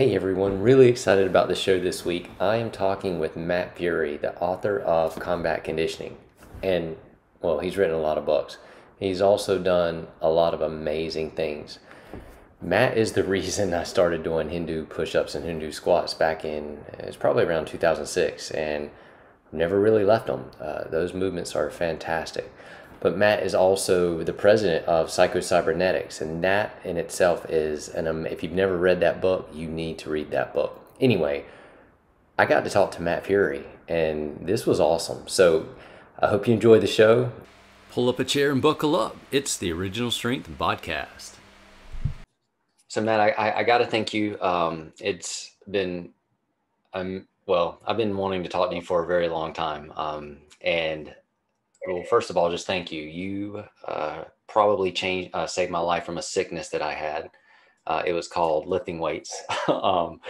Hey everyone, really excited about the show this week. I am talking with Matt Furey, the author of Combat Conditioning. And, well, he's written a lot of books. He's also done a lot of amazing things. Matt is the reason I started doing Hindu push-ups and Hindu squats back in, it's probably around 2006, and never really left them. Those movements are fantastic. But Matt is also the president of Psycho-Cybernetics, and that in itself is if you've never read that book, you need to read that book. Anyway, I got to talk to Matt Furey, and this was awesome. So I hope you enjoy the show. Pull up a chair and buckle up. It's the Original Strength BodCast. So Matt, I got to thank you. It's been, I've been wanting to talk to you for a very long time, and well, first of all, just thank you. You probably saved my life from a sickness that I had. It was called lifting weights. And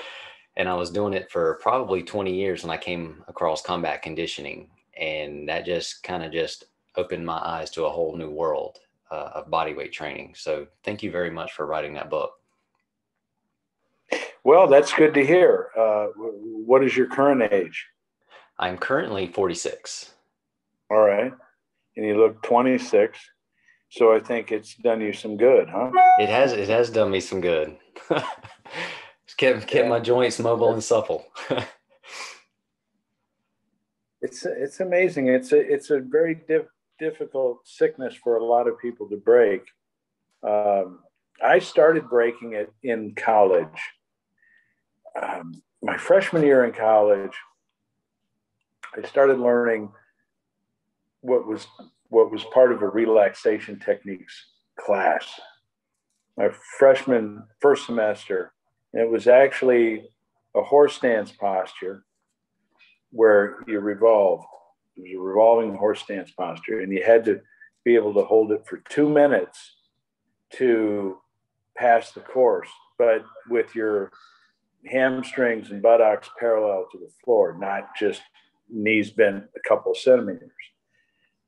I was doing it for probably 20 years when I came across combat conditioning. And that just kind of just opened my eyes to a whole new world of bodyweight training. So thank you very much for writing that book. Well, that's good to hear. What is your current age? I'm currently 46. All right. And you look 26. So I think it's done you some good, huh? It has done me some good. It's kept my joints mobile and supple. It's amazing. It's a very difficult sickness for a lot of people to break. I started breaking it in college. My freshman year in college, I started learning what was part of a relaxation techniques class. My freshman first semester, and it was actually a horse stance posture where you revolved. It was a revolving horse stance posture, and you had to be able to hold it for 2 minutes to pass the course, but with your hamstrings and buttocks parallel to the floor, not just knees bent a couple of centimeters.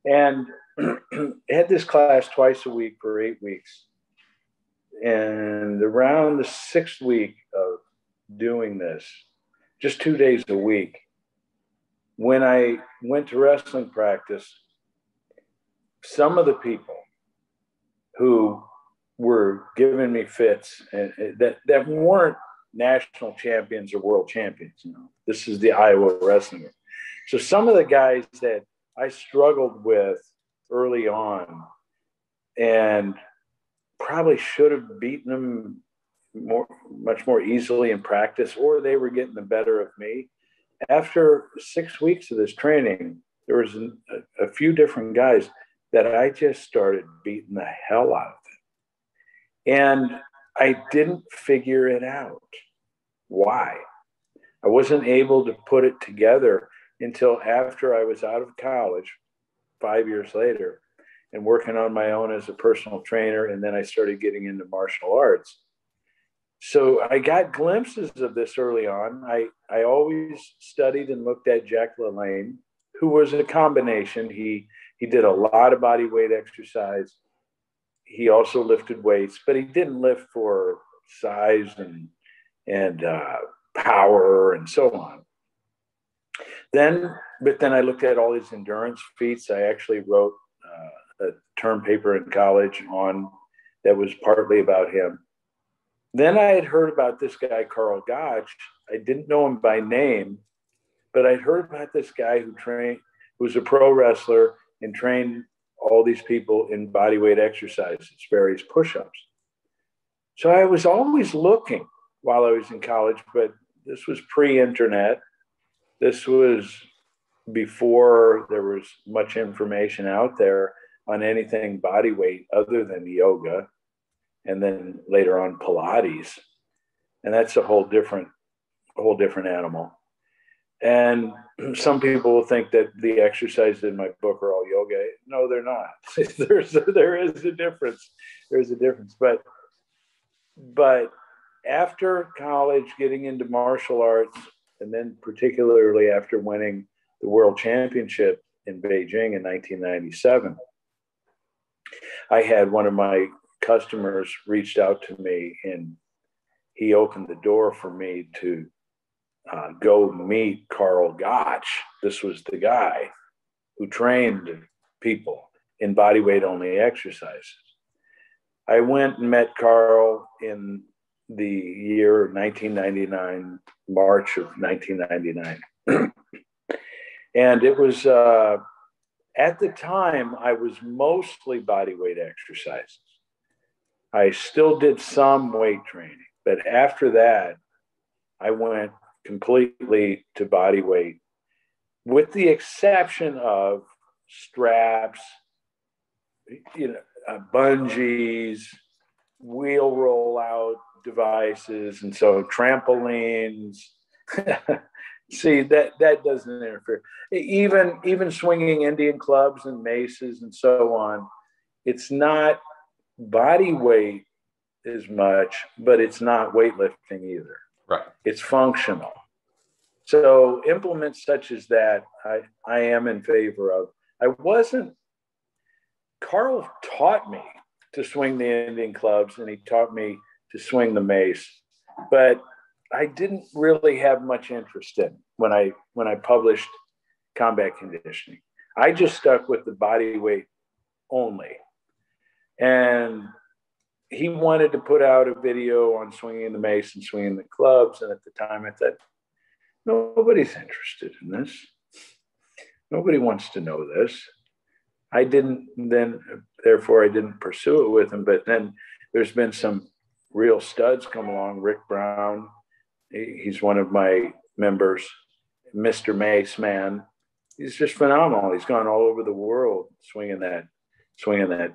And had this class twice a week for 8 weeks. And around the 6th week of doing this, just 2 days a week, when I went to wrestling practice, some of the people who were giving me fits and that weren't national champions or world champions, this is the Iowa wrestling. So some of the guys that I struggled with early on and probably should have beaten them much more easily in practice, or they were getting the better of me. After 6 weeks of this training, there was a few different guys that I just started beating the hell out of them. And I didn't figure it out. Why? I wasn't able to put it together until after I was out of college 5 years later and working on my own as a personal trainer. And then I started getting into martial arts. So I got glimpses of this early on. I always studied and looked at Jack LaLanne, who was a combination. He did a lot of body weight exercise. He also lifted weights, but he didn't lift for size and power and so on. But then I looked at all his endurance feats. I actually wrote a term paper in college that was partly about him. Then I had heard about this guy, Carl Gotch. I didn't know him by name, but I'd heard about this guy who was a pro wrestler and trained all these people in bodyweight exercises, various push-ups. So I was always looking while I was in college, but this was pre-internet. This was before there was much information out there on anything body weight other than yoga, and then later on Pilates. And that's a whole different animal. And some people will think that the exercises in my book are all yoga. No, they're not. There is a difference. There's a difference. But after college, getting into martial arts, and then particularly after winning the world championship in Beijing in 1997, I had one of my customers reached out to me he opened the door for me to go meet Carl Gotch. This was the guy who trained people in body weight only exercises. I went and met Carl in the year 1999, March of 1999. And it was, at the time, I was mostly body weight exercises. I still did some weight training, but after that, I went completely to body weight, with the exception of straps, bungees, wheel rollout devices, and so trampolines. See, that doesn't interfere. Even swinging Indian clubs and maces and so on, it's not body weight as much, but it's not weightlifting either. Right. It's functional. So implements such as that, I am in favor of. Carl taught me to swing the Indian clubs, and he taught me to swing the mace, but I didn't really have much interest in when I published Combat Conditioning. I just stuck with the body weight only. And he wanted to put out a video on swinging the mace and swinging the clubs. And at the time, I thought, nobody's interested in this. Nobody wants to know this. Therefore I didn't pursue it with him. But then there's been some real studs come along. Rick Brown, he's one of my members, Mr. Mace Man. He's just phenomenal. He's gone all over the world swinging that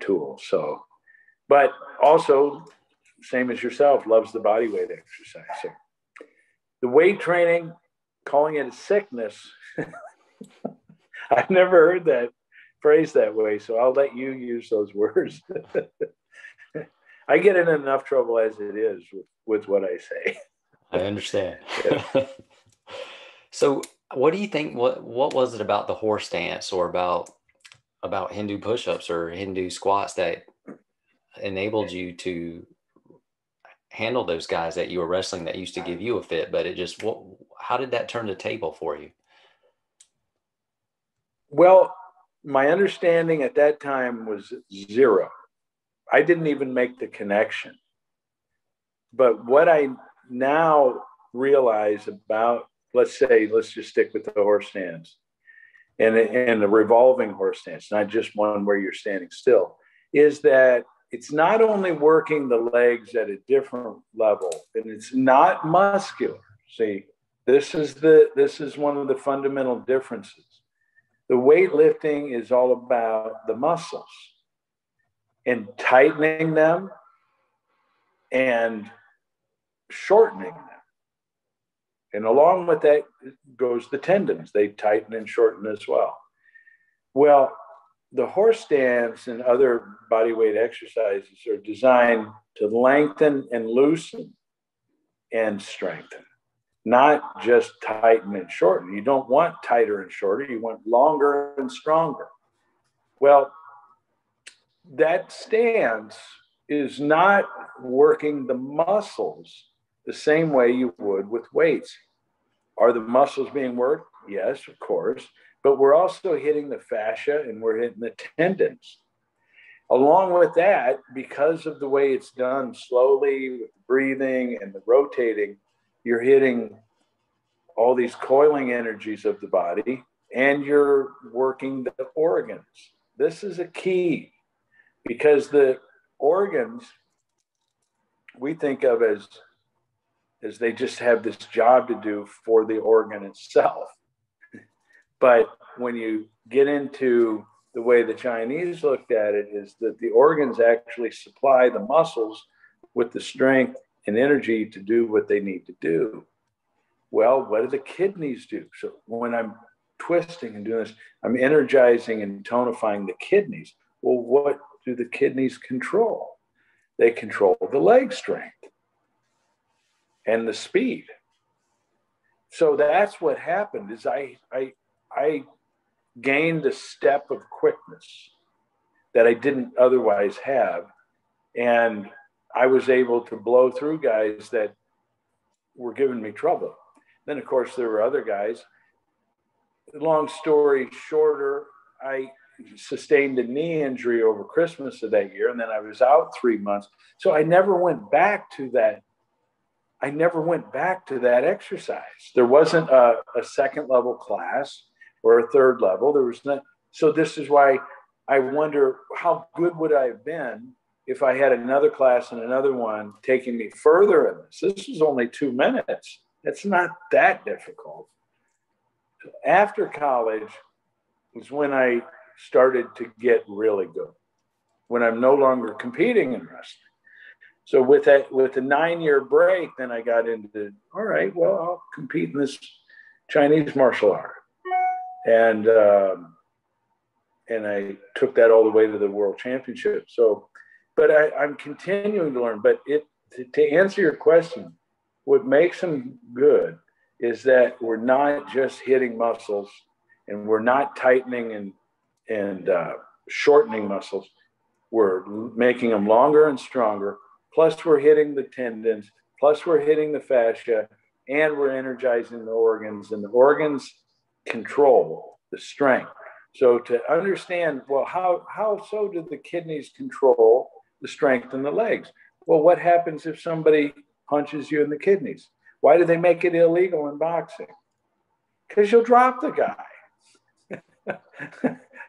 tool. So, but also, same as yourself, loves the body weight exercise. So the weight training, calling it a sickness, I've never heard that phrase that way. So I'll let you use those words. I get in enough trouble as it is with what I say. I understand. Yeah. So what do you think, what was it about the horse dance or about Hindu push-ups or Hindu squats that enabled you to handle those guys that you were wrestling that used to give you a fit, but how did that turn the table for you? Well, my understanding at that time was zero. I didn't even make the connection. But what I now realize about, let's just stick with the horse stance and the revolving horse stance, not just one where you're standing still, is that it's not only working the legs at a different level, and it's not muscular. See, this is one of the fundamental differences. The weightlifting is all about the muscles and tightening them and shortening them. And along with that goes the tendons. They tighten and shorten as well. Well, the horse stance and other bodyweight exercises are designed to lengthen and loosen and strengthen, not just tighten and shorten. You don't want tighter and shorter. You want longer and stronger. Well, that stance is not working the muscles the same way you would with weights. Are the muscles being worked? Yes, of course. But we're also hitting the fascia and we're hitting the tendons. Along with that, because of the way it's done slowly with the breathing and the rotating, you're hitting all these coiling energies of the body and you're working the organs. This is a key because the organs we think of as they just have this job to do for the organ itself. But when you get into the way the Chinese looked at it, is that the organs actually supply the muscles with the strength and energy to do what they need to do. Well, what do the kidneys do? So when I'm twisting and doing this, I'm energizing and tonifying the kidneys. Well, what do the kidneys control? They control the leg strength and the speed. So that's what happened is I gained a step of quickness that I didn't otherwise have. And I was able to blow through guys that were giving me trouble. Then, of course, there were other guys. Long story shorter, I sustained a knee injury over Christmas of that year, and then I was out 3 months. So I never went back to that. I never went back to that exercise. There wasn't a second level class or a third level. There was not. So this is why I wonder how good would I have been if I had another class and another one taking me further in this. This was only 2 minutes. It's not that difficult. So after college was when I started to get really good, when I'm no longer competing in wrestling. So with the 9-year break, then I got into, all right, well, I'll compete in this Chinese martial art. And I took that all the way to the world championship. So, but I'm continuing to learn. But to answer your question, what makes them good is that we're not just hitting muscles, and we're not tightening and shortening muscles. We're making them longer and stronger. Plus, we're hitting the tendons. Plus, we're hitting the fascia, and we're energizing the organs. And the organs control the strength. So to understand, well, how so do the kidneys control the strength in the legs? Well, what happens if somebody punches you in the kidneys? Why do they make it illegal in boxing? Because you'll drop the guy.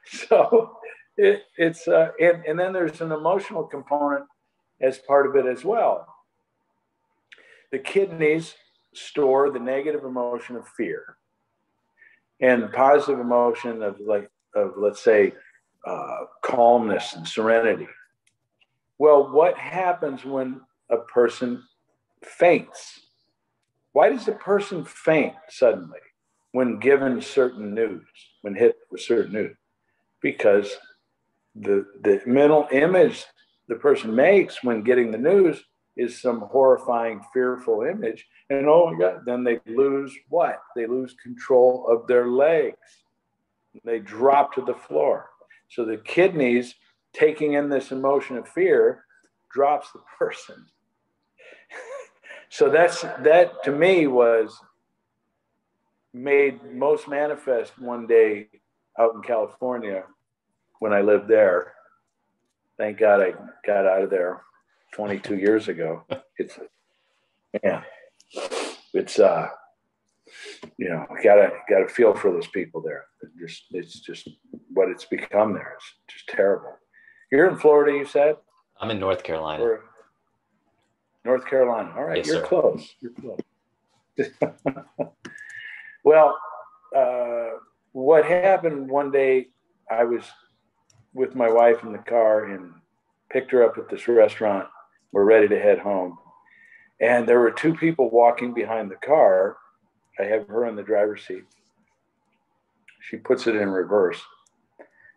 So it's and then there's an emotional component as part of it as well. The kidneys store the negative emotion of fear and the positive emotion of let's say calmness and serenity. Well, what happens when a person faints? Why does a person faint suddenly when given certain news, when hit with certain news? Because the mental image the person makes when getting the news is some horrifying, fearful image. And oh my God, then they lose what? They lose control of their legs. They drop to the floor. So the kidneys taking in this emotion of fear drops the person. So that to me was made most manifest one day out in California when I lived there. Thank God I got out of there 22 years ago. It's gotta feel for those people there. It's just what it's become there. It's just terrible. You're in Florida, you said? I'm in North Carolina. Or North Carolina. All right, yes, you're sir. close. You're close. Well, what happened one day, I was with my wife in the car and picked her up at this restaurant. We're ready to head home. And there were two people walking behind the car. I have her in the driver's seat. She puts it in reverse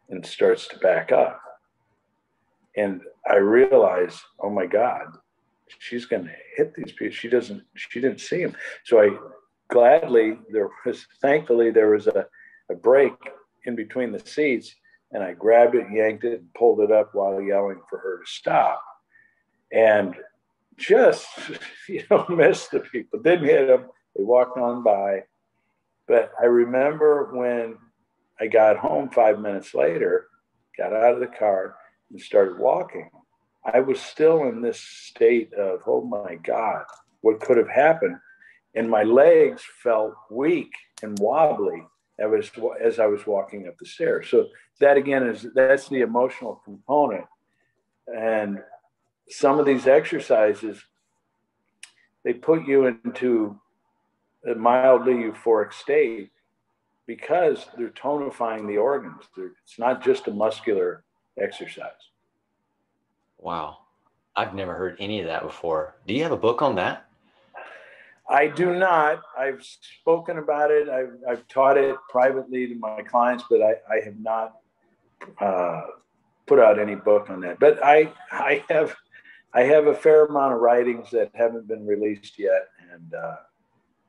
and starts to back up. And I realized, oh my God, she's going to hit these people. She didn't see them. So thankfully there was a break in between the seats, and I grabbed it, yanked it, and pulled it up while yelling for her to stop. And just, missed the people. Didn't hit them. They walked on by. But I remember when I got home 5 minutes later, got out of the car and started walking, I was still in this state of, oh my God, what could have happened? And my legs felt weak and wobbly as I was walking up the stairs. So that again that's the emotional component. And some of these exercises, they put you into a mildly euphoric state because they're tonifying the organs. It's not just a muscular exercise. Wow. I've never heard any of that before. Do you have a book on that? I do not. I've spoken about it. I've taught it privately to my clients, but I have not put out any book on that. But I have a fair amount of writings that haven't been released yet, and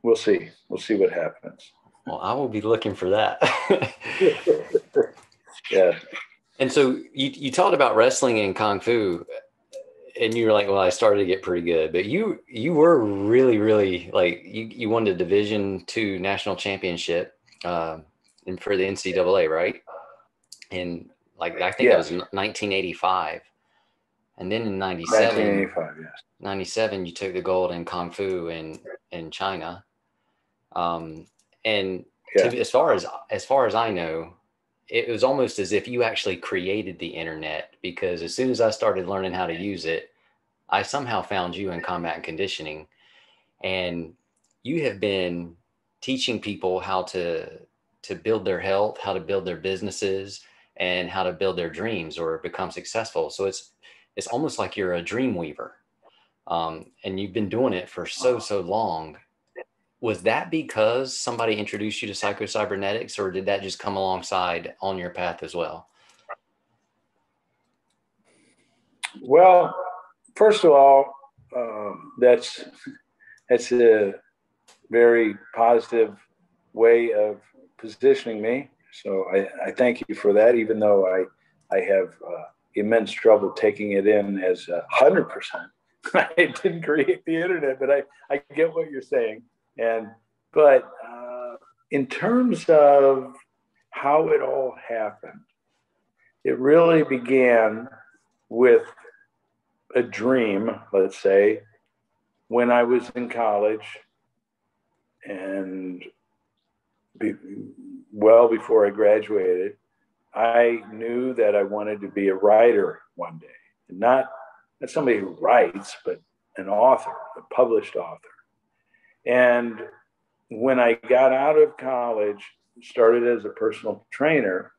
we'll see. We'll see what happens. Well, I will be looking for that. Yeah. And so you taught about wrestling and Kung Fu. and you were like, well, I started to get pretty good, but you were really, really like you won the Division II national championship, and for the NCAA, right? And like I think that was 1985, and then in 1985, yes. 97, you took the gold in Kung Fu in China. And as far as I know, it was almost as if you actually created the internet, because as soon as I started learning how to use it, I somehow found you in combat and conditioning, and you have been teaching people how to build their health, how to build their businesses, and how to build their dreams or become successful. So it's almost like you're a dream weaver, and you've been doing it for so long. Was that because somebody introduced you to Psycho-Cybernetics, or did that just come alongside on your path as well? Well, first of all, that's a very positive way of positioning me. So I thank you for that, even though I have immense trouble taking it in as 100%. I didn't create the internet, but I get what you're saying. But in terms of how it all happened, it really began with a dream, let's say, when I was in college, and well before I graduated, I knew that I wanted to be a writer one day. Not somebody who writes, but an author, a published author. And when I got out of college, started as a personal trainer,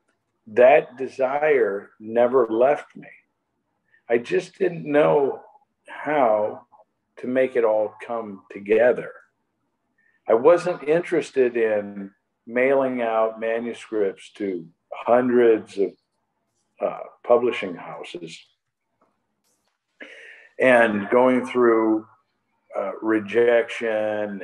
that desire never left me. I just didn't know how to make it all come together. I wasn't interested in mailing out manuscripts to hundreds of publishing houses and going through rejection and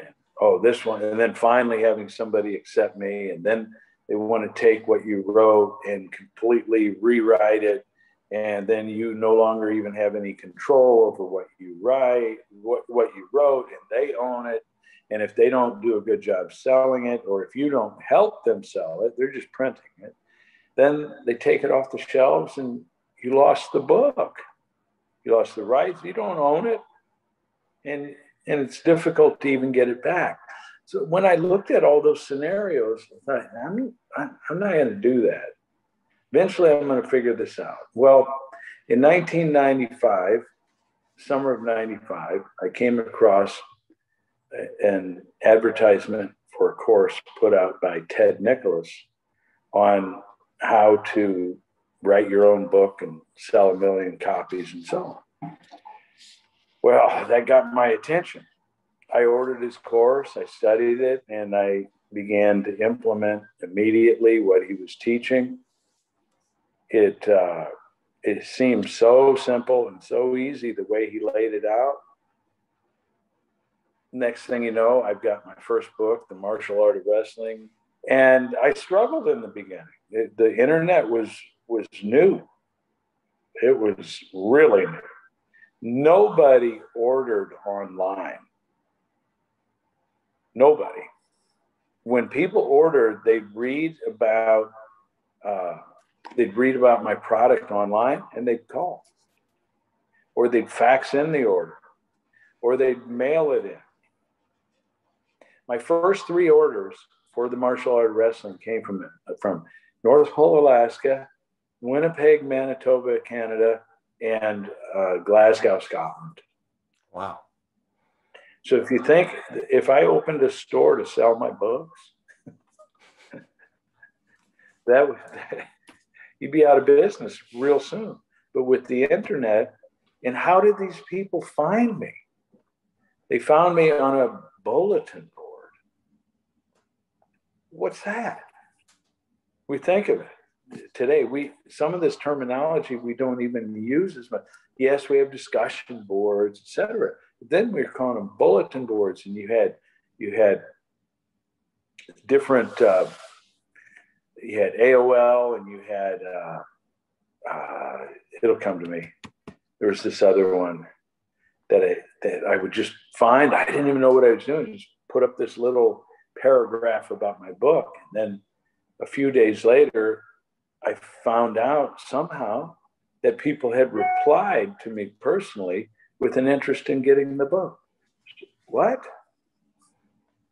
this one, and then finally having somebody accept me, and then they want to take what you wrote and completely rewrite it, and then you no longer even have any control over what you write, what you wrote, and they own it. And if they don't do a good job selling it, or if you don't help them sell it, they're just printing it, then they take it off the shelves and you lost the book. You lost the rights, you don't own it. And it's difficult to even get it back. So when I looked at all those scenarios, I thought, I'm not going to do that. Eventually, I'm going to figure this out. Well, in 1995, summer of 95, I came across an advertisement for a course put out by Ted Nicholas on how to write your own book and sell 1 million copies and so on. Well, that got my attention. I ordered his course, I studied it, and I began to implement immediately what he was teaching. It seemed so simple and so easy the way he laid it out. Next thing you know, I've got my first book, The Martial Art of Wrestling, and I struggled in the beginning. The internet was new. It was really new. Nobody ordered online. Nobody. When people ordered, they'd read about my product online, and they'd call, or they'd fax in the order, or they'd mail it in. My first 3 orders for the martial art of wrestling came from North Pole, Alaska, Winnipeg, Manitoba, Canada, and Glasgow, Scotland. Wow. So if you think, if I opened a store to sell my books, you'd be out of business real soon. But with the internet, and how did these people find me? They found me on a bulletin board. What's that? We think of it. Today, some of this terminology we don't even use as much. Yes, we have discussion boards, etc. But then we're calling them bulletin boards, and you had different. You had AOL, and you had. It'll come to me. There was this other one. that I would just find. I didn't even know what I was doing. Just put up this little paragraph about my book. And then a few days later, I found out somehow that people had replied to me personally with an interest in getting the book. What?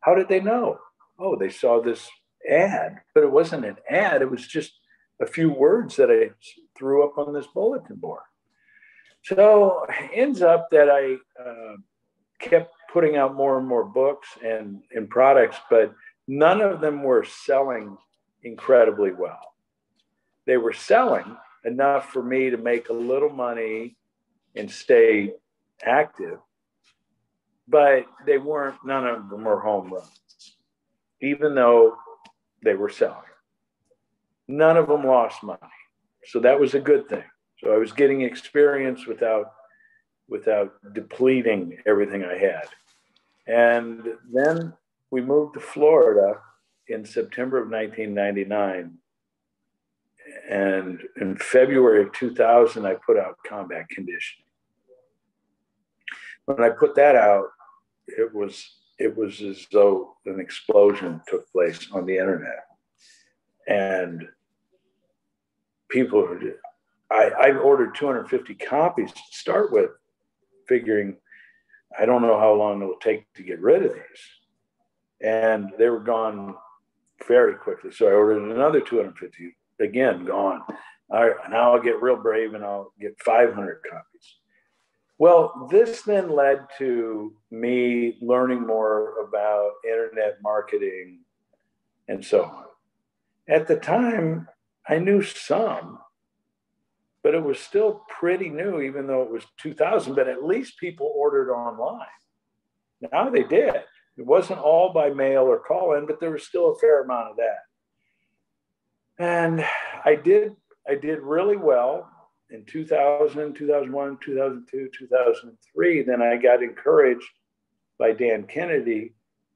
How did they know? Oh, they saw this ad, but it wasn't an ad. It was just a few words that I threw up on this bulletin board. So it ends up that I kept putting out more and more books and products, but none of them were selling incredibly well. They were selling enough for me to make a little money and stay active, but they weren't, none of them were home runs, even though they were selling. None of them lost money. So that was a good thing. So I was getting experience without depleting everything I had. And then we moved to Florida in September of 1999. And in February of 2000, I put out Combat Conditioning. When I put that out, it was as though an explosion took place on the internet. And people, I ordered 250 copies to start with, figuring I don't know how long it will take to get rid of these. And they were gone very quickly. So I ordered another 250, again, gone. All right, now I'll get real brave and I'll get 500 copies. Well, this then led to me learning more about internet marketing and so on. At the time, I knew some, but it was still pretty new, even though it was 2000, but at least people ordered online. Now they did. It wasn't all by mail or call-in, but there was still a fair amount of that. And I did really well in 2000, 2001, 2002, 2003. Then I got encouraged by Dan Kennedy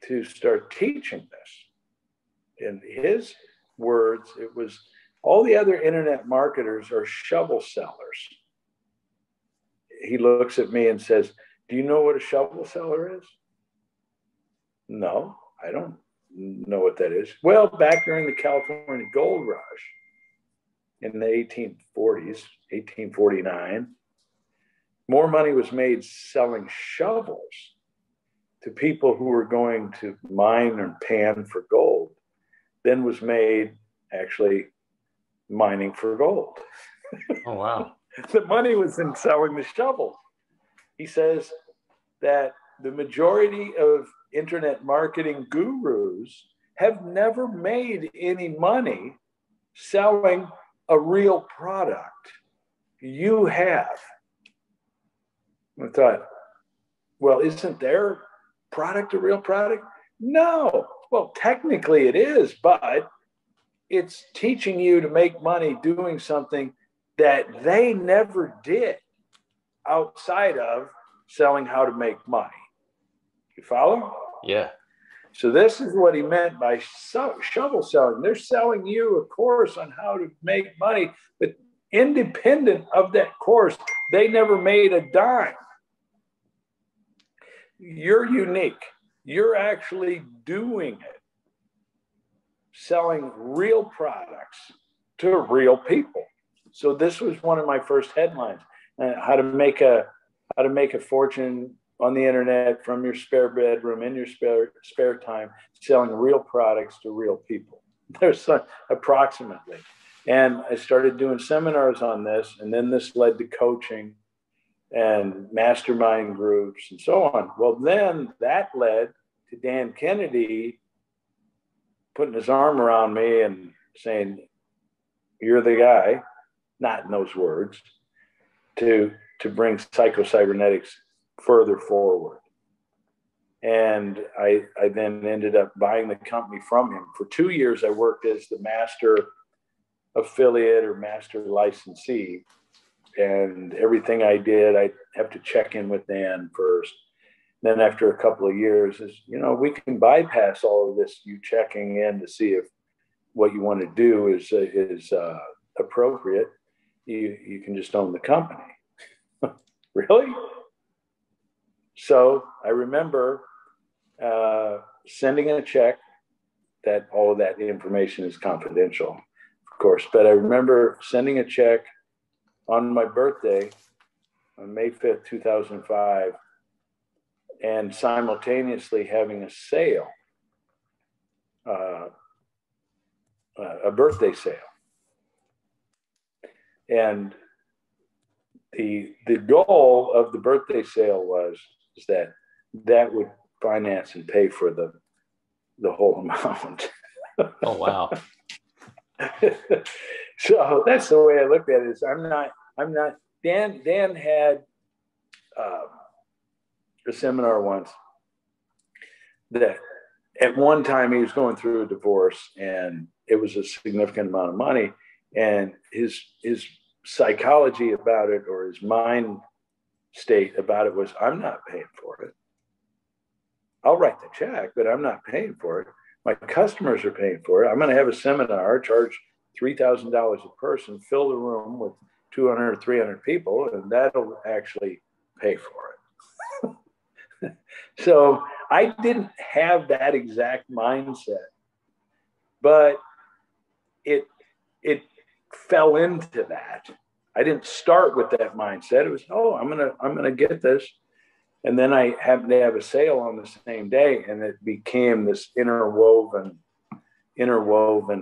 to start teaching this. In his words, it was, all the other internet marketers are shovel sellers. He looks at me and says, do you know what a shovel seller is? No, I don't know what that is. Well, back during the California gold rush in the 1840s, 1849, more money was made selling shovels to people who were going to mine and pan for gold than was made actually mining for gold. Oh, wow. The money was in selling the shovels. He says that the majority of internet marketing gurus have never made any money selling a real product. You have. I thought, well, isn't their product a real product? No. Well, technically it is, but it's teaching you to make money doing something that they never did outside of selling how to make money. You follow? Yeah. So this is what he meant by shovel selling. They're selling you a course on how to make money, but independent of that course, they never made a dime. You're unique. You're actually doing it. Selling real products to real people. So this was one of my first headlines: how to make a fortune on the internet from your spare bedroom in your spare time, selling real products to real people. There's approximately, and I started doing seminars on this, and then this led to coaching and mastermind groups and so on. Well, then that led to Dan Kennedy putting his arm around me and saying, you're the guy, not in those words, to bring Psycho-Cybernetics further forward. And I then ended up buying the company from him. For 2 years, I worked as the master affiliate or master licensee. And everything I did, I'd have to check in with Dan first. Then after a couple of years, we can bypass all of this, you checking in to see if what you want to do is appropriate. You can just own the company. Really? So I remember sending a check. That all of that information is confidential, of course, but I remember sending a check on my birthday on May 5th, 2005, and simultaneously having a sale, a birthday sale. And the goal of the birthday sale was that would finance and pay for the whole amount. Oh, wow. So that's the way I looked at it. Is I'm not, Dan had a seminar once that at one time he was going through a divorce and it was a significant amount of money, and his psychology about it, or his mind state about it, was, I'm not paying for it. I'll write the check, but I'm not paying for it. My customers are paying for it. I'm going to have a seminar, charge $3,000 a person, fill the room with 200 or 300 people, and that'll actually pay for it. So I didn't have that exact mindset, but it fell into that. I didn't start with that mindset. It was, I'm gonna get this. And then I happened to have a sale on the same day, and it became this interwoven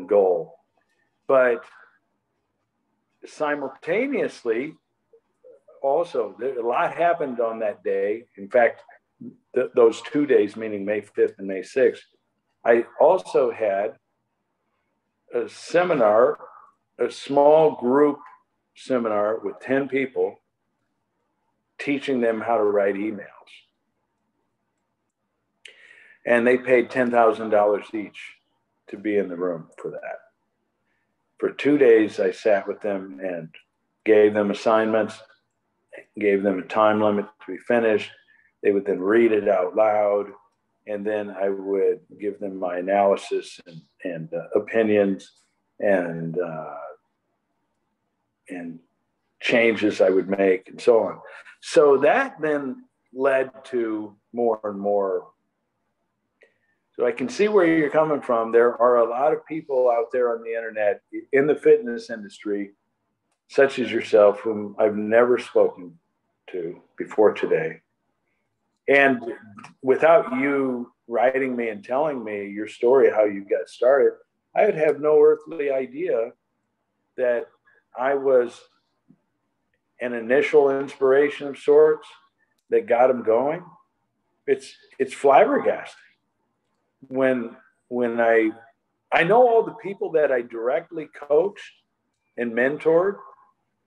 goal. But simultaneously, also, a lot happened on that day. In fact, those 2 days, meaning May 5th and May 6th, I also had a seminar, a small group seminar with 10 people, teaching them how to write emails. And they paid $10,000 each to be in the room for that. For 2 days, I sat with them and gave them assignments, gave them a time limit to be finished. They would then read it out loud, and then I would give them my analysis and opinions and changes I would make, and so on. So that then led to more and more. So I can see where you're coming from. There are a lot of people out there on the internet in the fitness industry, such as yourself, whom I've never spoken to before today. And without you writing me and telling me your story, how you got started, I would have no earthly idea that I was an initial inspiration of sorts that got him going. It's flabbergasting when I know all the people that I directly coached and mentored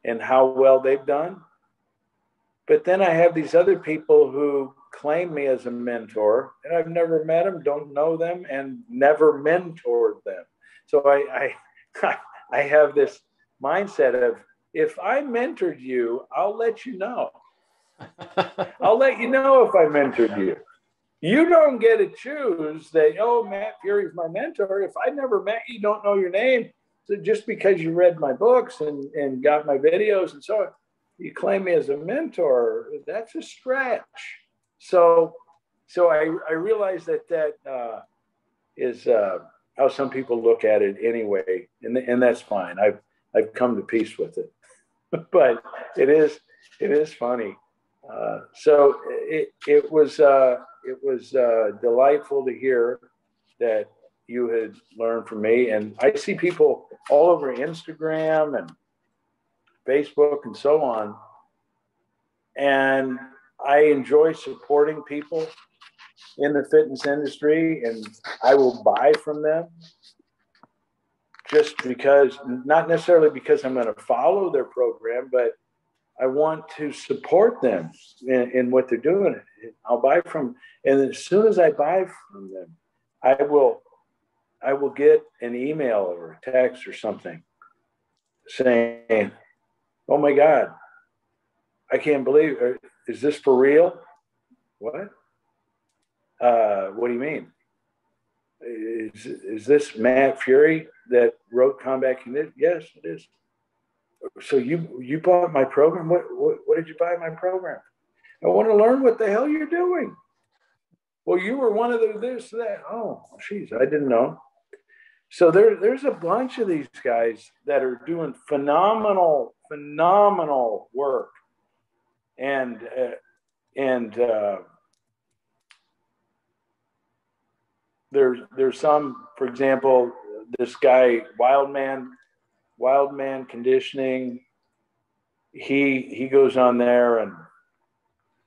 and how well they've done. But then I have these other people who claim me as a mentor, and I've never met them, don't know them, and never mentored them. So I have this mindset of, if I mentored you, I'll let you know. I'll let you know if I mentored you. You don't get to choose that, Matt Furey is my mentor. If I never met you, don't know your name. So just because you read my books and got my videos and so on, you claim me as a mentor, that's a stretch. So I realize that is how some people look at it anyway, and that's fine. I've come to peace with it, but it is funny. So it was delightful to hear that you had learned from me, and I see people all over Instagram and Facebook and so on, and I enjoy supporting people in the fitness industry, and I will buy from them just because, not necessarily because I'm going to follow their program, but I want to support them in what they're doing. I'll buy from, and as soon as I buy from them, I will get an email or a text or something saying, "Oh my God, I can't believe it. Is this for real?" What? What do you mean? Is this Matt Furey that wrote Combat Conditioning? Yes, it is. So you bought my program? What did you buy my program? I want to learn what the hell you're doing. Well, you were one of the this, that. Oh, geez, I didn't know. So there's a bunch of these guys that are doing phenomenal work. And there's some, for example, this guy, Wild Man Conditioning. He goes on there and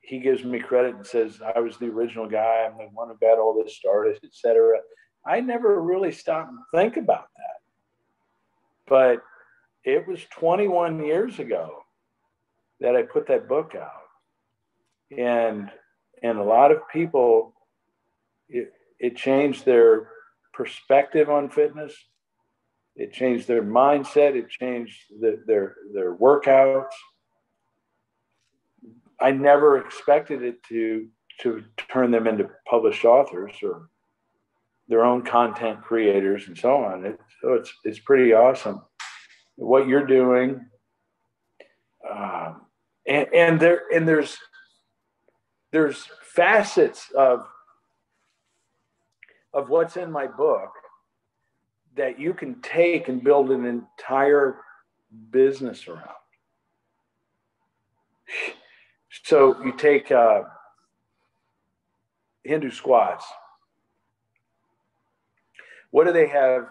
he gives me credit and says I was the original guy. I'm the one who got all this started, etc. I never really stopped and think about that, but it was 21 years ago that I put that book out, and a lot of people, it changed their perspective on fitness. It changed their mindset. It changed their workouts. I never expected it to turn them into published authors or their own content creators and so on. So it's pretty awesome what you're doing. And there's facets of what's in my book that you can take and build an entire business around. So you take Hindu squats. What do they have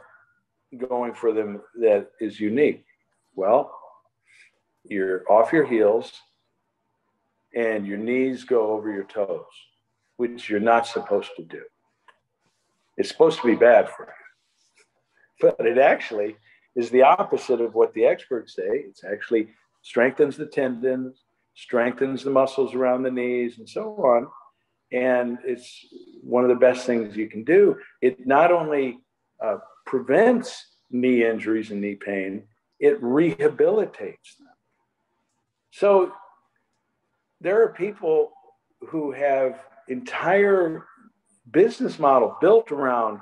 going for them that is unique? Well, you're off your heels and your knees go over your toes, which you're not supposed to do. It's supposed to be bad for you. But it actually is the opposite of what the experts say. It actually strengthens the tendons, strengthens the muscles around the knees, and so on. And it's one of the best things you can do. It not only prevents knee injuries and knee pain, it rehabilitates them. So there are people who have entire business model built around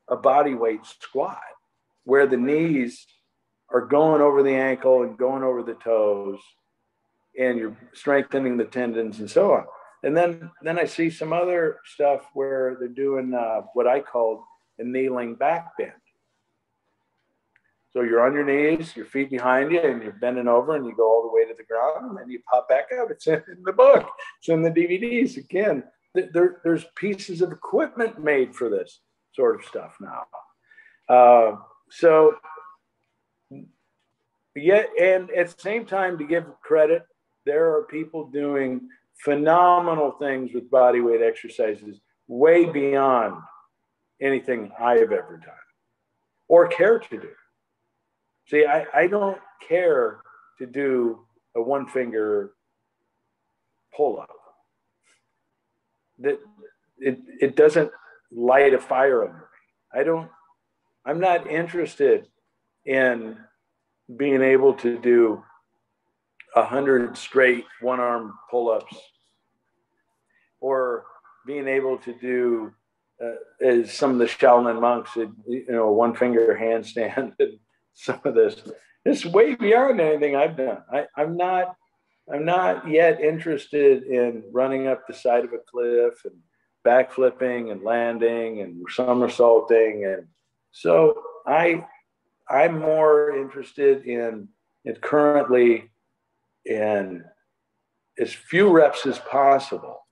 a body weight squat where the knees are going over the ankle and going over the toes and you're strengthening the tendons and so on. And then I see some other stuff where they're doing what I call a kneeling back bend. So you're on your knees, your feet behind you, and you're bending over and you go all the way to the ground and then you pop back up. It's in the book. It's in the DVDs. Again, there's pieces of equipment made for this sort of stuff now. So, yeah, and at the same time, to give credit, there are people doing phenomenal things with body weight exercises way beyond anything I've ever done or care to do. See, I don't care to do a one finger pull up. That it doesn't light a fire under me. I'm not interested in being able to do 100 straight one arm pull-ups or being able to do as some of the Shaolin monks, one finger handstand and some of this. It's way beyond anything I've done. I'm not yet interested in running up the side of a cliff and backflipping and landing and somersaulting. And so I'm more interested in it currently in as few reps as possible,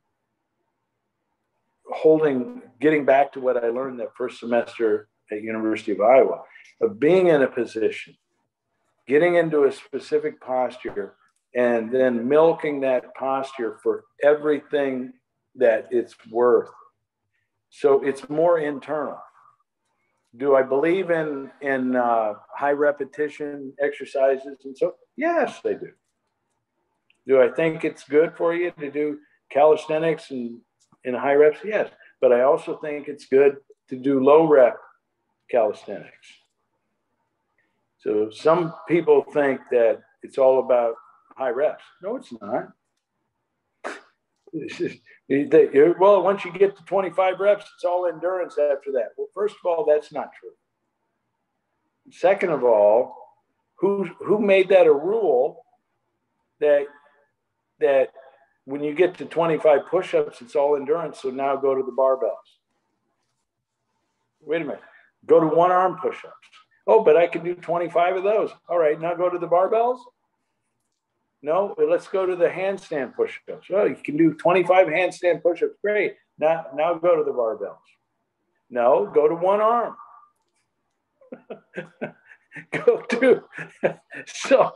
getting back to what I learned that first semester at University of Iowa, of being in a position, getting into a specific posture, and then milking that posture for everything that it's worth. So it's more internal. Do I believe in high repetition exercises and so? Yes, I do. Do I think it's good for you to do calisthenics and in high reps? Yes, but I also think it's good to do low rep calisthenics. So some people think that it's all about high reps. No, it's not. Well, once you get to 25 reps, it's all endurance after that. Well, first of all, that's not true. Second of all, who made that a rule that when you get to 25 push-ups, it's all endurance. So now go to the barbells. Wait a minute. Go to one arm push-ups. Oh, but I can do 25 of those. All right, now go to the barbells. No, let's go to the handstand push-ups. Oh, you can do 25 handstand push-ups. Great. Now go to the barbells. No, go to one arm. Go to so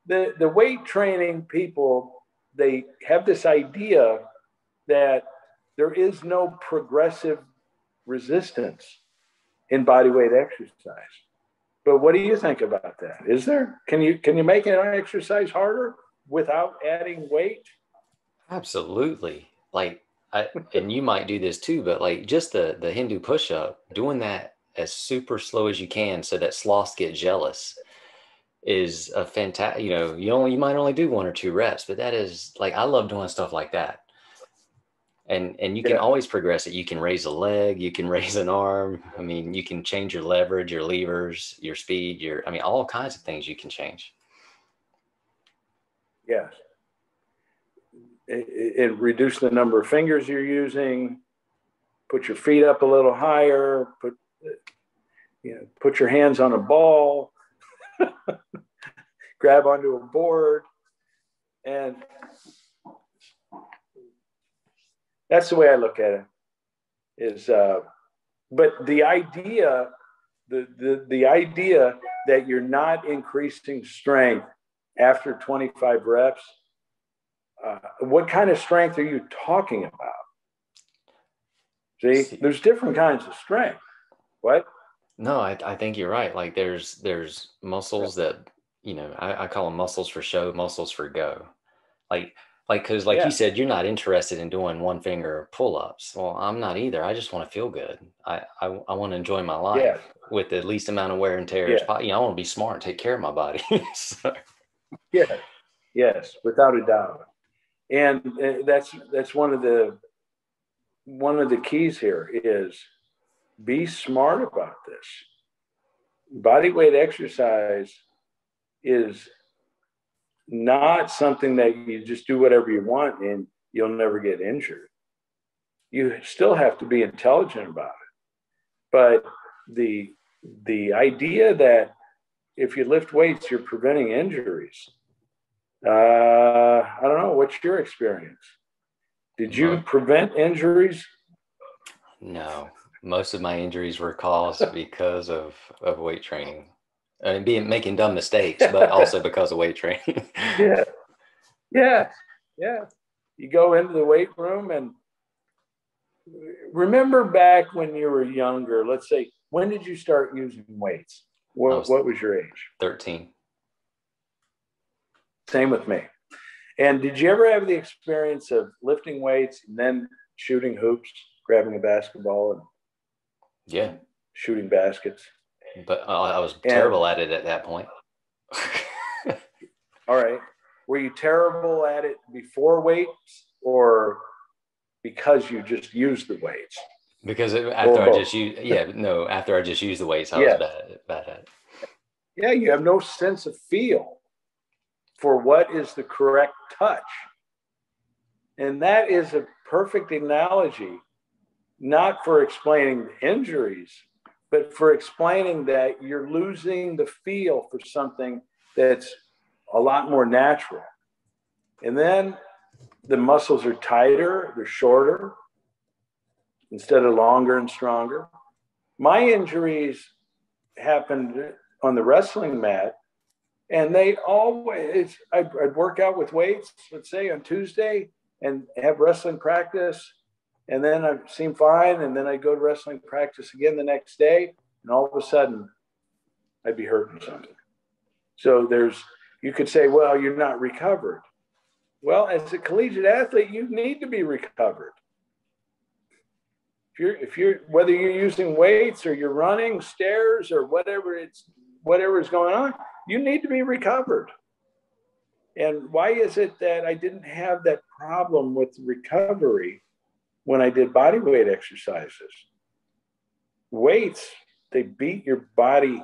the weight training people, they have this idea that there is no progressive resistance in body weight exercise. But what do you think about that? Is there? Can you make an exercise harder without adding weight? Absolutely. Like, and you might do this too, but like just the Hindu push-up, doing that as super slow as you can so that sloths get jealous is a fantastic, you might only do 1 or 2 reps, but that is like, I love doing stuff like that. And you can always progress it. You can raise a leg, you can raise an arm. I mean, you can change your leverage, your levers, your speed, all kinds of things you can change. Yes. It reduce the number of fingers you're using, put your feet up a little higher, put your hands on a ball, grab onto a board. And that's the way I look at it. But the idea that you're not increasing strength after 25 reps, what kind of strength are you talking about? See, there's different kinds of strength. What? No, I think you're right. Like there's muscles that, I call them muscles for show, muscles for go. Because you said, you're not interested in doing one finger pull-ups. Well, I'm not either. I just want to feel good. I want to enjoy my life with the least amount of wear and tear as possible. I want to be smart and take care of my body. So. Yes, without a doubt. And that's one of the keys here is be smart about this. Body weight exercise is not something that you just do whatever you want and you'll never get injured. You still have to be intelligent about it. But the idea that if you lift weights, you're preventing injuries. I don't know. What's your experience? Did you prevent injuries? No. Most of my injuries were caused because of weight training. I mean, making dumb mistakes, but also because of weight training. Yeah. You go into the weight room and remember back when you were younger, let's say, when did you start using weights? What was your age? 13. Same with me. And did you ever have the experience of lifting weights and then shooting hoops, grabbing a basketball and shooting baskets? But I was terrible at it at that point. All right. Were you terrible at it before weights or because you just used the weights? Because after I just used the weights, I was bad at it. Yeah, you have no sense of feel for what is the correct touch. And that is a perfect analogy, not for explaining injuries, but for explaining that you're losing the feel for something that's a lot more natural. And then the muscles are tighter, they're shorter, instead of longer and stronger. My injuries happened on the wrestling mat, and they always, I'd work out with weights, let's say on Tuesday, and have wrestling practice. And then I seem fine. And then I go to wrestling practice again the next day. And all of a sudden, I'd be hurting something. So you could say, well, you're not recovered. Well, as a collegiate athlete, you need to be recovered. Whether you're using weights or you're running stairs or whatever is going on, you need to be recovered. And why is it that I didn't have that problem with recovery when I did body weight exercises? Weights, they beat your body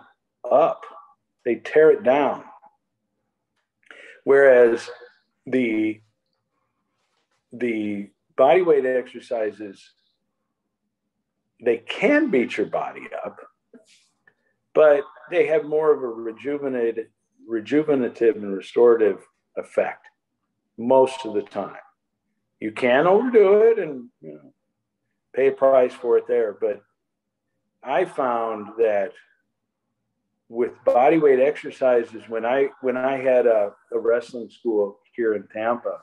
up. They tear it down. Whereas the the body weight exercises, they can beat your body up, but they have more of a rejuvenative and restorative effect most of the time. You can overdo it and pay a price for it there, but I found that with body weight exercises, when I had a wrestling school here in Tampa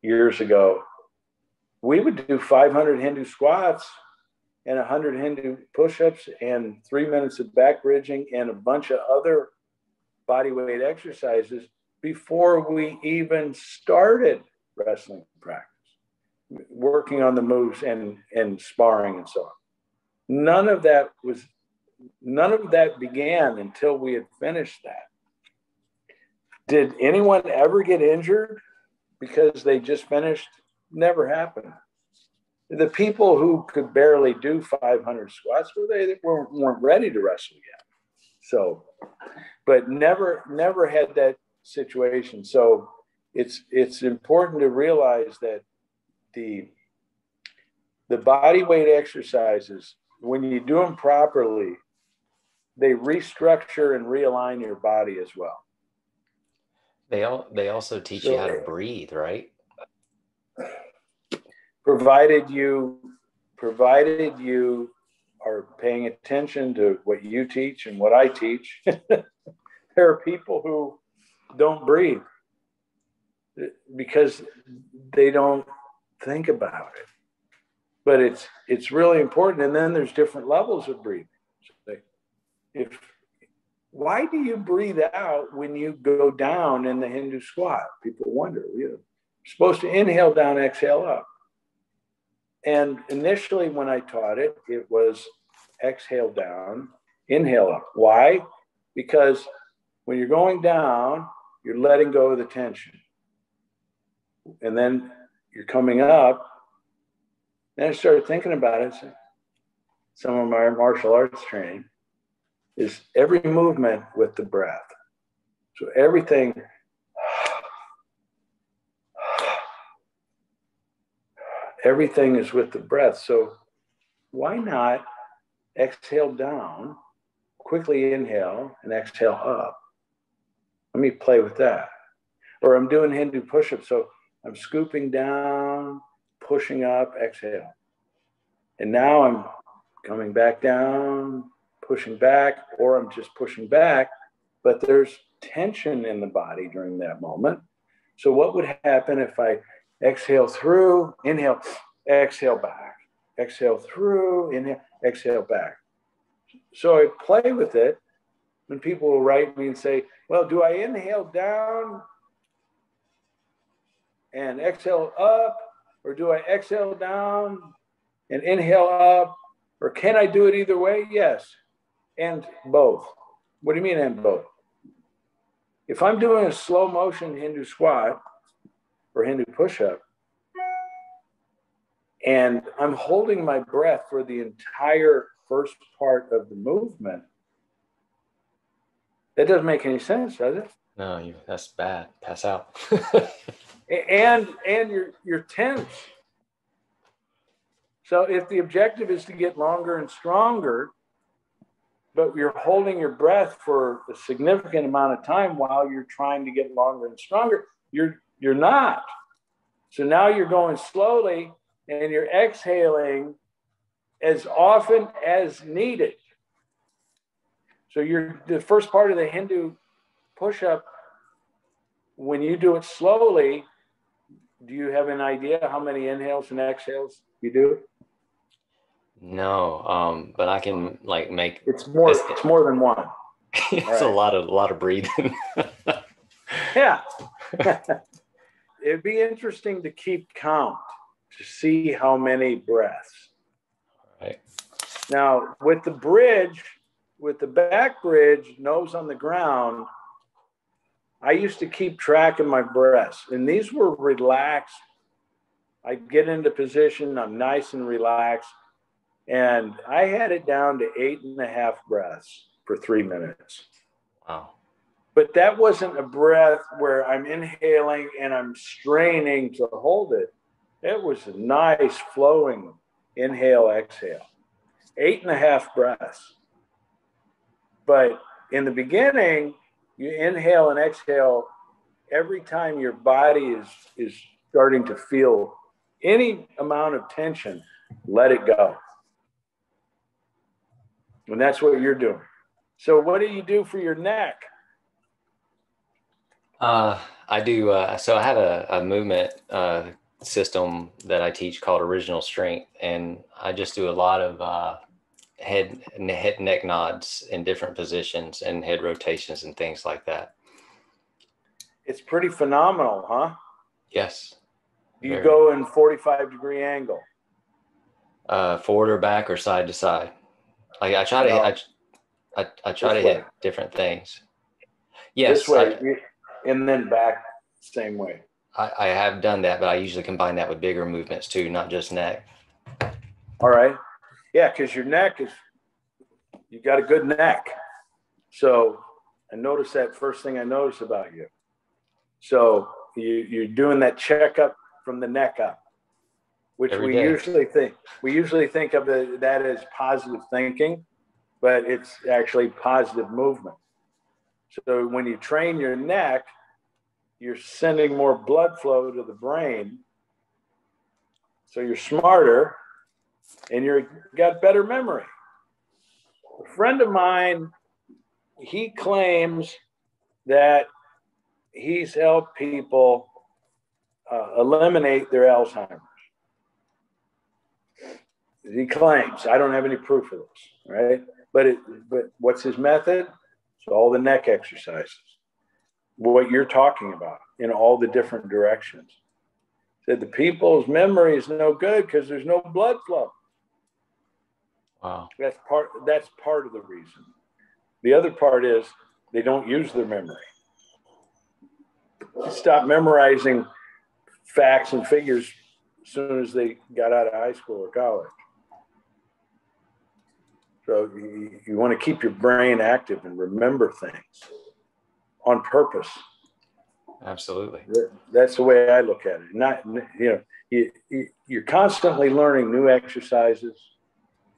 years ago, we would do 500 Hindu squats and 100 Hindu push-ups and 3 minutes of back bridging and a bunch of other body weight exercises before we even started wrestling practice, working on the moves and sparring and so on. None of that began until we had finished that. Did anyone ever get injured because they just finished? Never happened. The people who could barely do 500 squats, they weren't ready to wrestle yet. So, but never had that situation. So it's important to realize that the body weight exercises, when you do them properly, they restructure and realign your body as well. They also teach you how to breathe, right? Provided you are paying attention to what you teach and what I teach. There are people who don't breathe because they don't think about it. But it's really important. And then there's different levels of breathing. Why do you breathe out when you go down in the Hindu squat? People wonder. You're supposed to inhale down, exhale up. And initially when I taught it, it was exhale down, inhale up. Why? Because when you're going down, you're letting go of the tension. And then you're coming up. Then I started thinking about it. Some of my martial arts training is every movement with the breath. So everything is with the breath. So why not exhale down, quickly inhale and exhale up? Let me play with that. Or I'm doing Hindu push-ups. So I'm scooping down, pushing up, exhale. And now I'm coming back down, pushing back, or I'm just pushing back, but there's tension in the body during that moment. So what would happen if I exhale through, inhale, exhale back, exhale through, inhale, exhale back. So I play with it when people will write me and say, well, do I inhale down and exhale up, or do I exhale down and inhale up, or can I do it either way? Yes, and both. What do you mean and both? If I'm doing a slow motion Hindu squat or Hindu push-up, and I'm holding my breath for the entire first part of the movement, that doesn't make any sense, does it? No, that's bad. Pass out. and you're tense. So if the objective is to get longer and stronger, but you're holding your breath for a significant amount of time while you're trying to get longer and stronger, you're not. So now you're going slowly and you're exhaling as often as needed. So the first part of the Hindu push-up, when you do it slowly, do you have an idea how many inhales and exhales you do? No, but I can make it's more than one. It's right. a lot of breathing. Yeah. It'd be interesting to keep count to see how many breaths. Right. Now with the bridge, with the back bridge, nose on the ground, I used to keep track of my breaths, and these were relaxed. I'd get into position, I'm nice and relaxed. And I had it down to 8.5 breaths for 3 minutes. Wow. But that wasn't a breath where I'm inhaling and I'm straining to hold it. It was a nice flowing inhale, exhale, 8.5 breaths. But in the beginning, you inhale and exhale every time your body is starting to feel any amount of tension, let it go. And that's what you're doing. So what do you do for your neck? I do. So I have a movement system that I teach called Original Strength, and I just do a lot of head neck nods in different positions and head rotations and things like that. It's pretty phenomenal, huh? Yes. You go in 45-degree angle. Forward or back or side to side. Like I try to I try to hit different things. Yes. This way, and then back same way. I have done that, but I usually combine that with bigger movements too, not just neck. All right. Yeah, because your neck you got a good neck. So I noticed that first thing I noticed about you. So you're doing that checkup from the neck up, which we usually think of that as positive thinking, but it's actually positive movement. So when you train your neck, you're sending more blood flow to the brain. So you're smarter and you've got better memory. A friend of mine, he claims that he's helped people eliminate their Alzheimer's. He claims. I don't have any proof of this, right? But what's his method? It's all the neck exercises. What you're talking about in all the different directions. Said the people's memory is no good because there's no blood flow. Wow. That's part of the reason. The other part is they don't use their memory. They stopped memorizing facts and figures as soon as they got out of high school or college. So you want to keep your brain active and remember things on purpose. Absolutely. That's the way I look at it. You're constantly learning new exercises.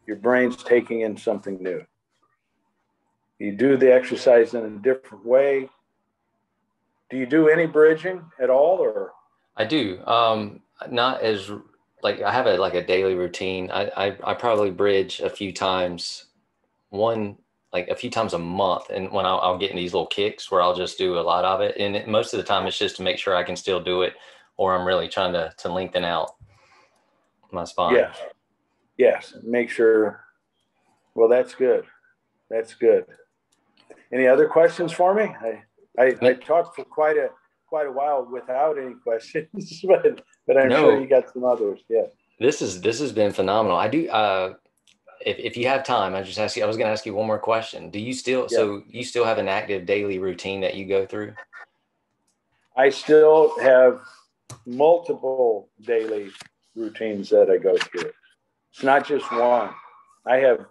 Your brain's taking in something new. You do the exercise in a different way. Do you do any bridging at all, or? I do. Not as like I have a daily routine. I probably bridge a few times, a few times a month, and when I'll get in these little kicks where I'll just do a lot of it, and most of the time it's just to make sure I can still do it, or I'm really trying to lengthen out my spine. Yes. Make sure. Well, that's good. That's good. Any other questions for me? I talked for quite a while without any questions, but I'm sure you got some others. Yeah. This has been phenomenal. I do. If you have time, I was going to ask you one more question. Do you still, so you still have an active daily routine that you go through? I still have multiple daily routines that I go through. It's not just one. I have,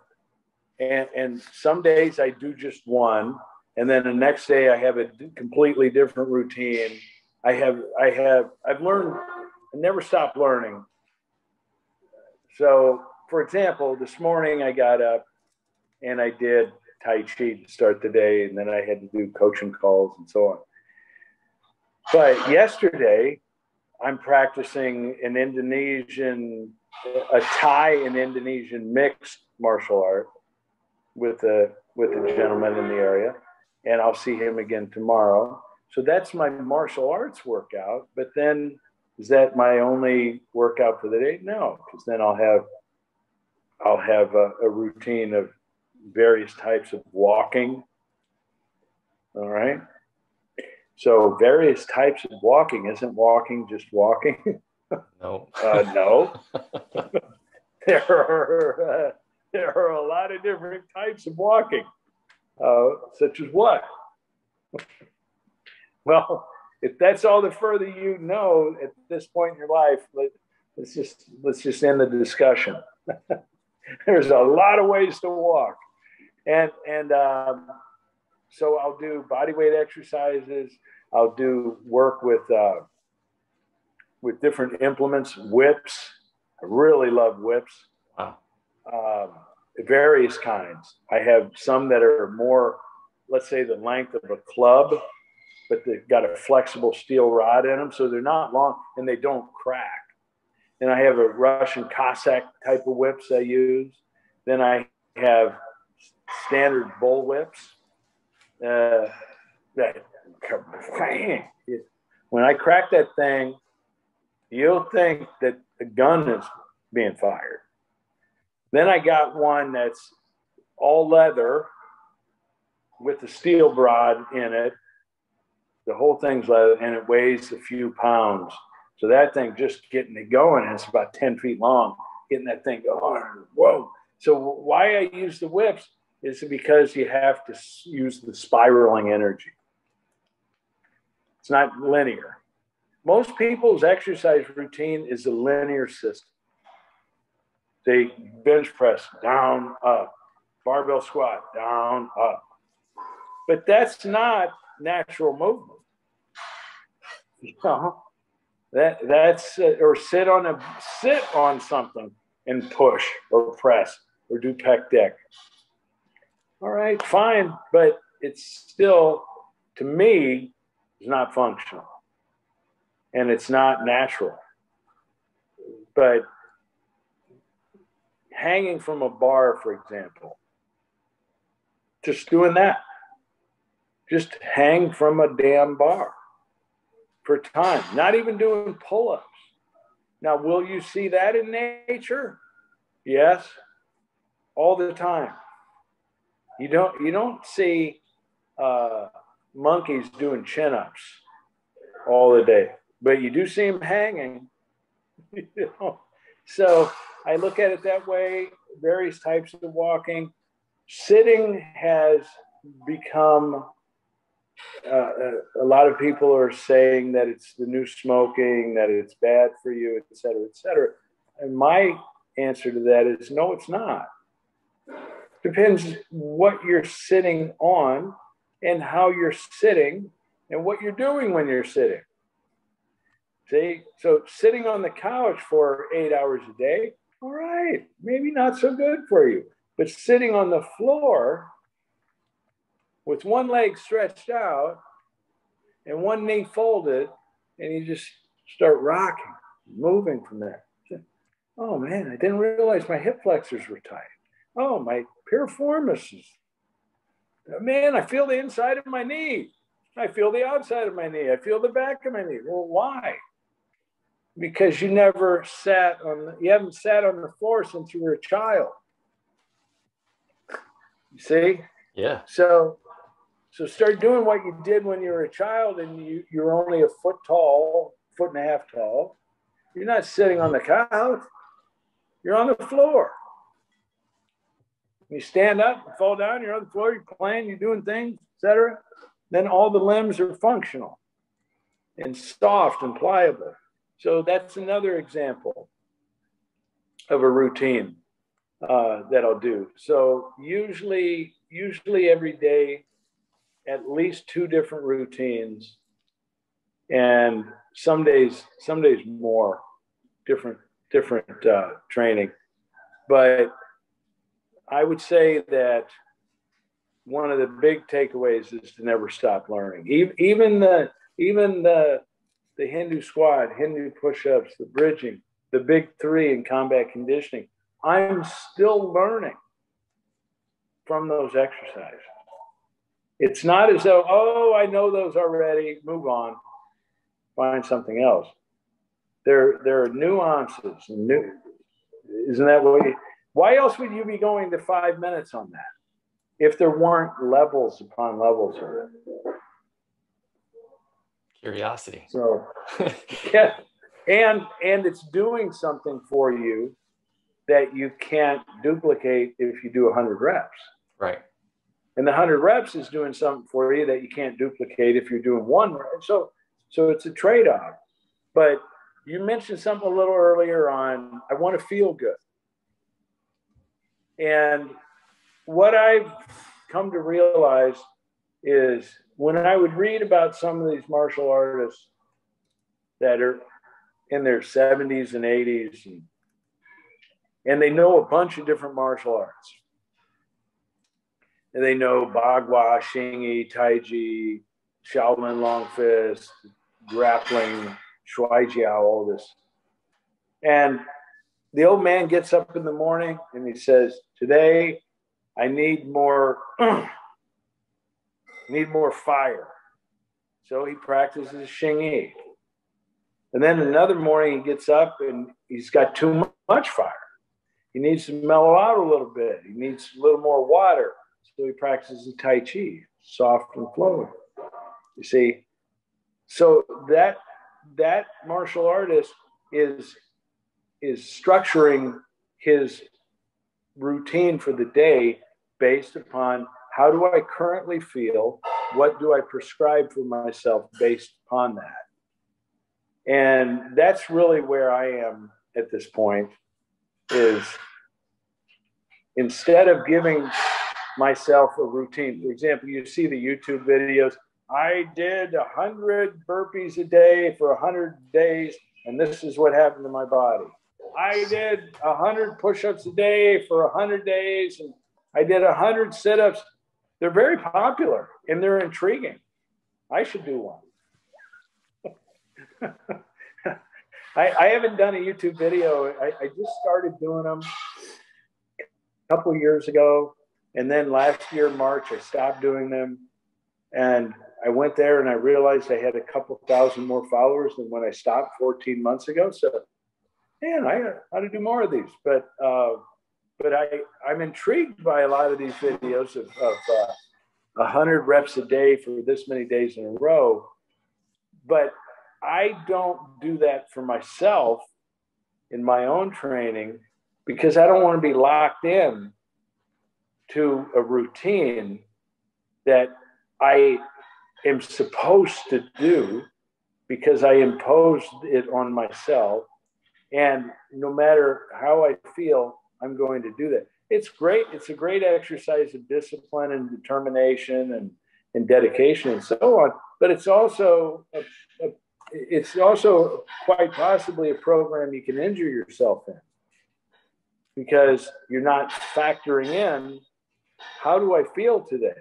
and some days I do just one, and then the next day I have a completely different routine. I've learned, I never stop learning. So, for example, this morning I got up and I did Tai Chi to start the day, and then I had to do coaching calls and so on. But yesterday, I'm practicing a Thai and Indonesian mixed martial art with a gentleman in the area, and I'll see him again tomorrow. So that's my martial arts workout. But then, is that my only workout for the day? No, because then I'll have a routine of various types of walking. All right. So various types of walking isn't walking just walking. No. No. There are a lot of different types of walking, such as what? Well, if that's all the further you know at this point in your life, let's just end the discussion. There's a lot of ways to walk, and so I'll do body weight exercises. I'll do work with with different implements, whips. I really love whips. Wow. Various kinds. I have some that are more, let's say, the length of a club, but they've got a flexible steel rod in them, so they're not long and they don't crack. And I have a Russian Cossack type of whips I use. Then I have standard bull whips. That when I crack that thing, you'll think that the gun is being fired. Then I got one that's all leather with the steel rod in it. The whole thing's leather, and it weighs a few pounds. So that thing, just getting it going, and it's about 10 feet long, getting that thing going. Whoa. So why I use the whips is because you have to use the spiraling energy. It's not linear. Most people's exercise routine is a linear system. They bench press, down, up. Barbell squat, down, up. But that's not natural movement. You know, that's or sit on something and push or press or do pec deck. All right, fine, but it's still, to me, it's not functional, and it's not natural. But hanging from a bar, for example, just doing that, just hang from a damn bar for time, not even doing pull-ups. Now, will you see that in nature? Yes, all the time. You don't see monkeys doing chin-ups all the day, but you do see them hanging. You know? So I look at it that way. Various types of walking. Sitting has become, a lot of people are saying that it's the new smoking, that it's bad for you, et cetera, et cetera. And my answer to that is no, it's not. Depends what you're sitting on and how you're sitting and what you're doing when you're sitting. See, so sitting on the couch for 8 hours a day, all right, maybe not so good for you. But sitting on the floor with one leg stretched out and one knee folded, and you just start rocking, moving from there. Oh man, I didn't realize my hip flexors were tight. Oh, my piriformis is, man, I feel the inside of my knee. I feel the outside of my knee. I feel the back of my knee. Well, why? Because you haven't sat on the floor since you were a child. You see? Yeah. So start doing what you did when you were a child and you're only a foot tall, foot and a half tall. You're not sitting on the couch. You're on the floor. You stand up, you fall down, you're on the floor, you're playing, you're doing things, etc. Then all the limbs are functional and soft and pliable. So that's another example of a routine that I'll do. So usually every day, at least 2 different routines, and some days more different training. But I would say that one of the big takeaways is to never stop learning. Even the Hindu squat, Hindu push-ups, the bridging, the big 3 in combat conditioning. I'm still learning from those exercises. It's not as though, oh, I know those already, move on, find something else. There are nuances. Isn't that why else would you be going to 5 minutes on that if there weren't levels upon levels of it? Curiosity. So, yeah. And it's doing something for you that you can't duplicate if you do 100 reps. Right. And the 100 reps is doing something for you that you can't duplicate if you're doing 1 rep. So it's a trade-off. But you mentioned something a little earlier on, I want to feel good. And what I've come to realize is when I would read about some of these martial artists that are in their 70s and 80s, and they know a bunch of different martial arts. And they know Bagua, Xingyi, Taiji, Shaolin Long Fist, grappling, Shuai Jiao, all this. And the old man gets up in the morning and he says, today I need more, fire. So he practices Xingyi. And then another morning he gets up and he's got too much fire. He needs to mellow out a little bit. He needs a little more water. So he practices Tai Chi, soft and flowing. You see, so that martial artist is structuring his routine for the day based upon how do I currently feel, what do I prescribe for myself based upon that. And that's really where I am at this point, is instead of giving myself a routine. For example, you see the YouTube videos. I did 100 burpees a day for 100 days, and this is what happened to my body. I did 100 push-ups a day for 100 days, and I did 100 sit-ups. They're very popular, and they're intriguing. I should do one. I haven't done a YouTube video. I just started doing them a couple of years ago. And then last year, March, I stopped doing them. And I went there and I realized I had a couple thousand more followers than when I stopped 14 months ago. So, man, I ought to do more of these. But I'm intrigued by a lot of these videos of 100 reps a day for this many days in a row. But I don't do that for myself in my own training because I don't want to be locked in to a routine that I am supposed to do because I imposed it on myself. And no matter how I feel, I'm going to do that. It's great. It's a great exercise of discipline and determination and dedication and so on. But it's also quite possibly a program you can injure yourself in because you're not factoring in how do I feel today?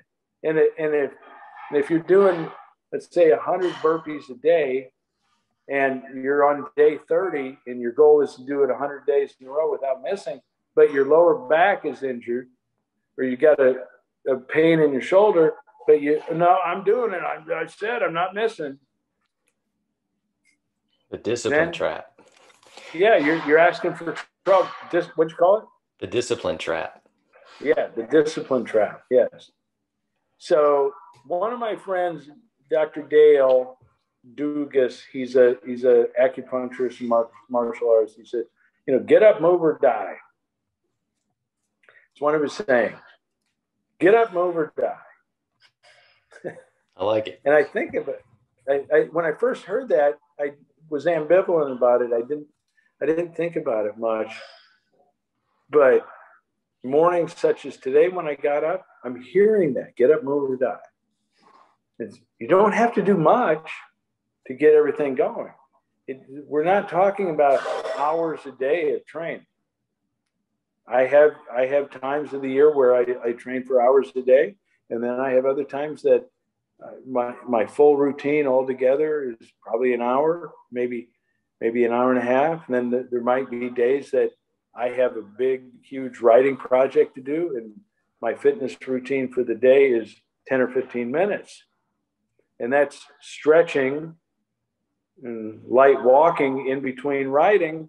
And if you're doing, let's say, 100 burpees a day, and you're on day 30, and your goal is to do it 100 days in a row without missing, but your lower back is injured, or you got a pain in your shoulder, but I'm doing it. I said I'm not missing. The discipline trap. Yeah, you're asking for trouble. What'd you call it? The discipline trap. Yeah, the discipline trap, yes. So one of my friends, Dr. Dale Dugas, he's a acupuncturist and martial artist. He said, get up, move, or die. It's one of his sayings. Get up, move, or die. I like it. And I think of it. When I first heard that, I was ambivalent about it. I didn't think about it much. But mornings such as today, when I got up, I'm hearing that. Get up, move, or die. You don't have to do much to get everything going. We're not talking about hours a day of training. I have times of the year where I train for hours a day, and then I have other times that my full routine altogether is probably an hour, maybe an hour and a half. And then there might be days that I have a big, huge writing project to do, and my fitness routine for the day is 10 or 15 minutes. And that's stretching and light walking in between writing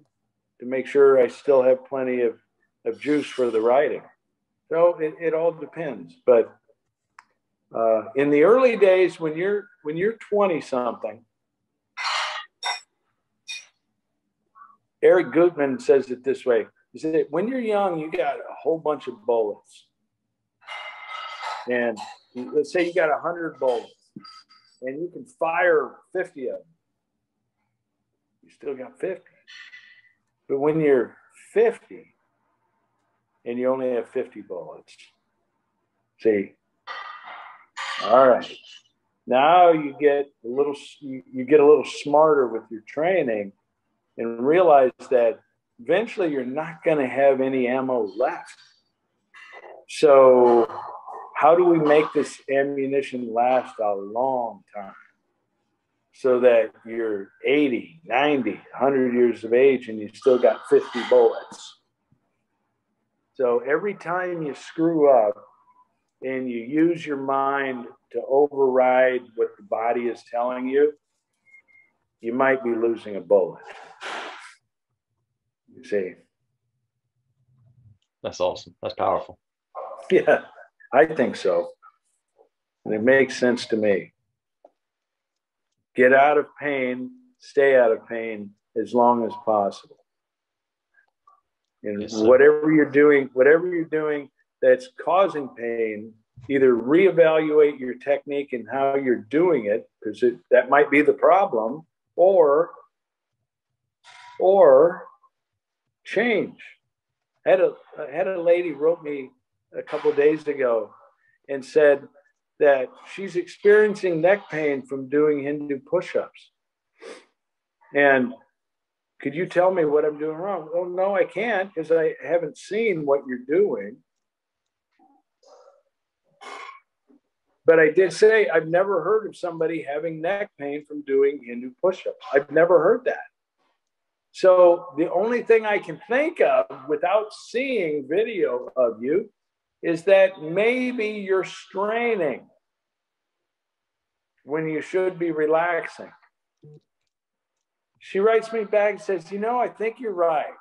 to make sure I still have plenty of juice for the writing. So it all depends. But in the early days, when you're 20 something, Eric Gutman says it this way. He said, when you're young, you got a whole bunch of bullets. And let's say you got 100 bullets and you can fire 50 of them. You still got 50. But when you're 50 and you only have 50 bullets, see, all right, now you get a little smarter with your training, and realize that eventually you're not going to have any ammo left. So how do we make this ammunition last a long time so that you're 80, 90, 100 years of age and you still got 50 bullets? So every time you screw up and you use your mind to override what the body is telling you, you might be losing a bullet. You see? That's awesome. That's powerful. Yeah, I think so. And it makes sense to me. Get out of pain, stay out of pain as long as possible. And yes, whatever you're doing that's causing pain, either reevaluate your technique and how you're doing it, because that might be the problem, or change. I had a lady wrote me a couple of days ago and said that she's experiencing neck pain from doing Hindu push-ups. And could you tell me what I'm doing wrong? Well, no, I can't, because I haven't seen what you're doing. But I did say I've never heard of somebody having neck pain from doing Hindu push-ups. I've never heard that. So the only thing I can think of without seeing video of you is that maybe you're straining when you should be relaxing. She writes me back and says, I think you're right.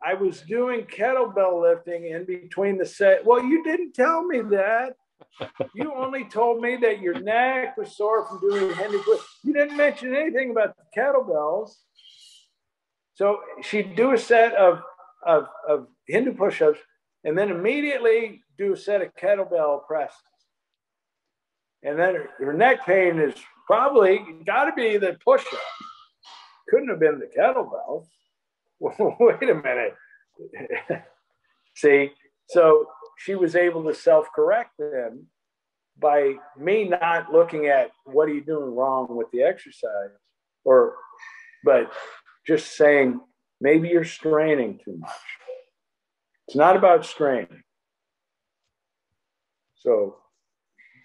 I was doing kettlebell lifting in between the set. Well, you didn't tell me that. You only told me that your neck was sore from doing Hindu push-ups. You didn't mention anything about the kettlebells. So she'd do a set of Hindu push-ups and then immediately do a set of kettlebell presses. And then her neck pain is probably got to be the push-up. Couldn't have been the kettlebell. Well, wait a minute. See, so she was able to self-correct then by me not looking at what are you doing wrong with the exercise, but just saying maybe you're straining too much. It's not about straining. So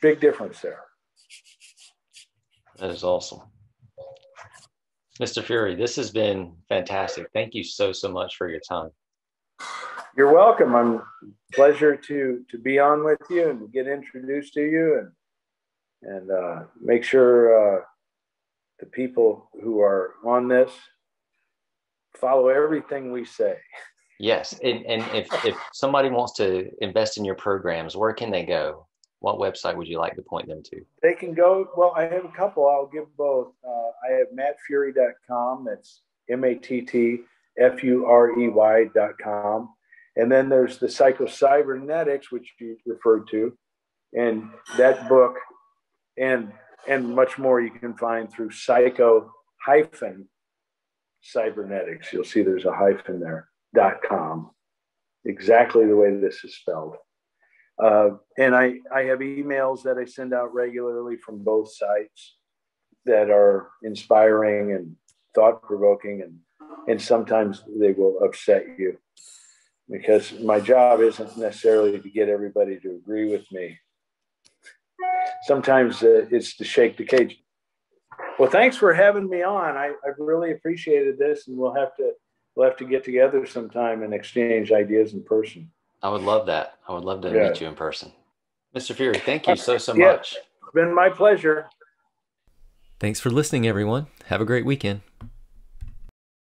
big difference there. That is awesome. Mr. Furey, this has been fantastic. Thank you so much for your time. You're welcome. I'm pleasure to be on with you and get introduced to you and make sure the people who are on this follow everything we say. Yes. And if somebody wants to invest in your programs, where can they go? What website would you like to point them to? They can go, well, I have a couple. I'll give both. I have mattfurey.com. That's mattfurey.com. And then there's the Psycho-Cybernetics, which you referred to. And that book and much more you can find through Psycho-Cybernetics. You'll see there's a hyphen there, .com. Exactly the way this is spelled. And I have emails that I send out regularly from both sites that are inspiring and thought-provoking, and sometimes they will upset you because my job isn't necessarily to get everybody to agree with me. Sometimes it's to shake the cage. Well, thanks for having me on. I've really appreciated this, and we'll have to get together sometime and exchange ideas in person. I would love that. I would love to meet you in person. Mr. Furey, thank you so much. It's been my pleasure. Thanks for listening, everyone. Have a great weekend.